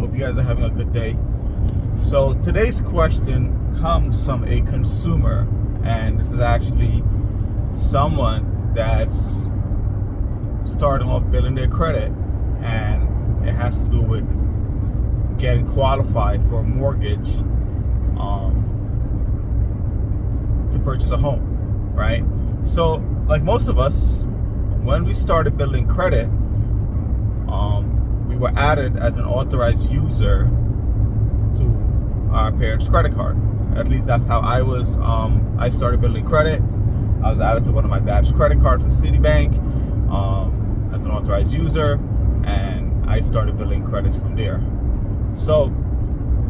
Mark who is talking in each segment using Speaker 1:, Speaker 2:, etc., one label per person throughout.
Speaker 1: Hope you guys are having a good day. So today's question comes from a consumer, and this is actually someone that's starting off building their credit, and it has to do with getting qualified for a mortgage to purchase a home, right? So like most of us, when we started building credit, we were added as an authorized user to our parents' credit card. At least that's how I was. I started building credit. I was added to one of my dad's credit cards for Citibank as an authorized user, and I started building credit from there. So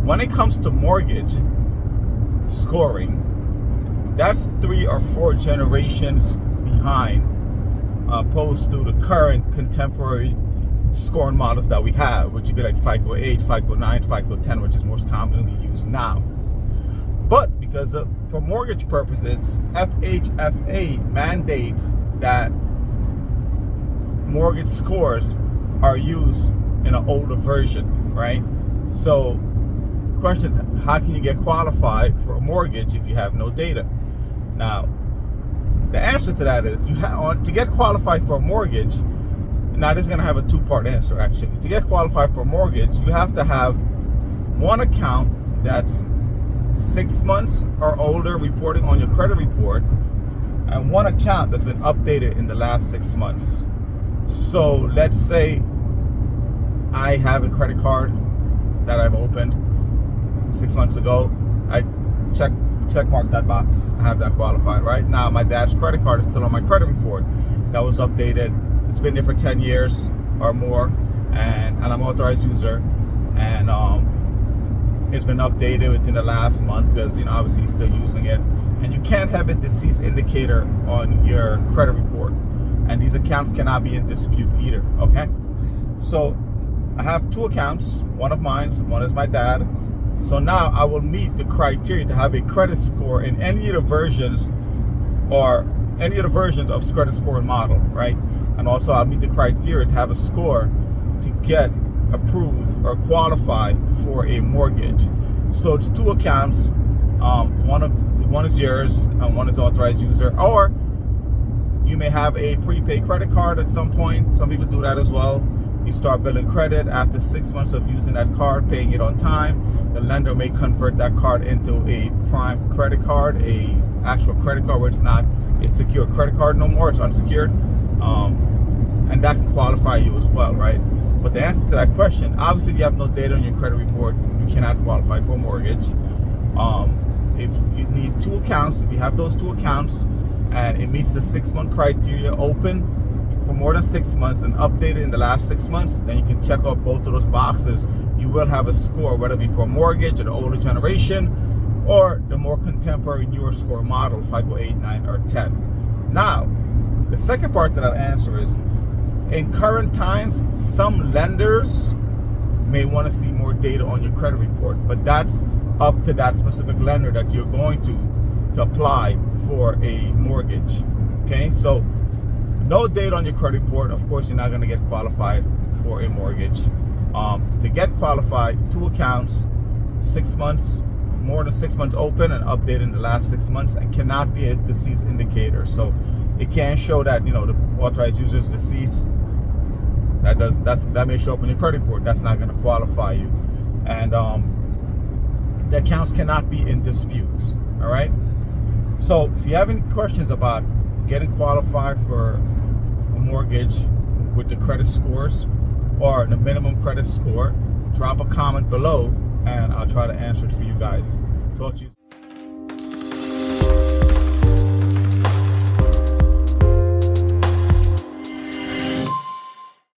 Speaker 1: when it comes to mortgage scoring, that's 3 or 4 generations behind, opposed to the current contemporary scoring models that we have, which would be like FICO 8, FICO 9, FICO 10, which is most commonly used now. But because for mortgage purposes, FHFA mandates that mortgage scores are used in an older version, right? So question is, how can you get qualified for a mortgage if you have no data? Now, the answer to that is to get qualified for a mortgage. Now, this is going to have a 2-part answer, actually. To get qualified for a mortgage, you have to have one account that's 6 months or older reporting on your credit report, and one account that's been updated in the last 6 months. So let's say I have a credit card that I've opened 6 months ago. I check mark that box. I have that qualified. Right now, my dad's credit card is still on my credit report. That was updated. It's been there for 10 years or more, and I'm an authorized user, and it's been updated within the last month because obviously he's still using it. And you can't have a deceased indicator on your credit report, and these accounts cannot be in dispute either. Okay, so I have 2 accounts. One of mine, one is my dad. So now I will meet the criteria to have a credit score in any of the versions of credit scoring model, right? And also I'll meet the criteria to have a score to get approved or qualified for a mortgage. So it's 2 accounts. One is yours and one is authorized user. Or you may have a prepaid credit card at some point. Some people do that as well. You start building credit after 6 months of using that card, paying it on time. The lender may convert that card into a prime credit card, a actual credit card where it's not a secure credit card no more, it's unsecured. And that can qualify you as well, right? But the answer to that question, obviously if you have no data on your credit report, you cannot qualify for a mortgage. If you need 2 accounts, if you have those 2 accounts and it meets the 6-month criteria, open for more than 6 months and updated in the last 6 months, then you can check off both of those boxes. You will have a score, whether it be for a mortgage or the older generation or the more contemporary newer score model, FICO 8, 9, or 10. Now, the second part to that answer is, in current times, some lenders may want to see more data on your credit report, but that's up to that specific lender that you're going to apply for a mortgage. Okay, so no data on your credit report, of course, you're not going to get qualified for a mortgage. To get qualified, 2 accounts, 6 months, more than 6 months open and updated in the last 6 months, and cannot be a deceased indicator. So it can show that the authorized user is deceased. That may show up in your credit report. That's not going to qualify you, and the accounts cannot be in disputes. All right. So if you have any questions about getting qualified for a mortgage with the credit scores or the minimum credit score, drop a comment below and I'll try to answer it for you guys. Talk to you.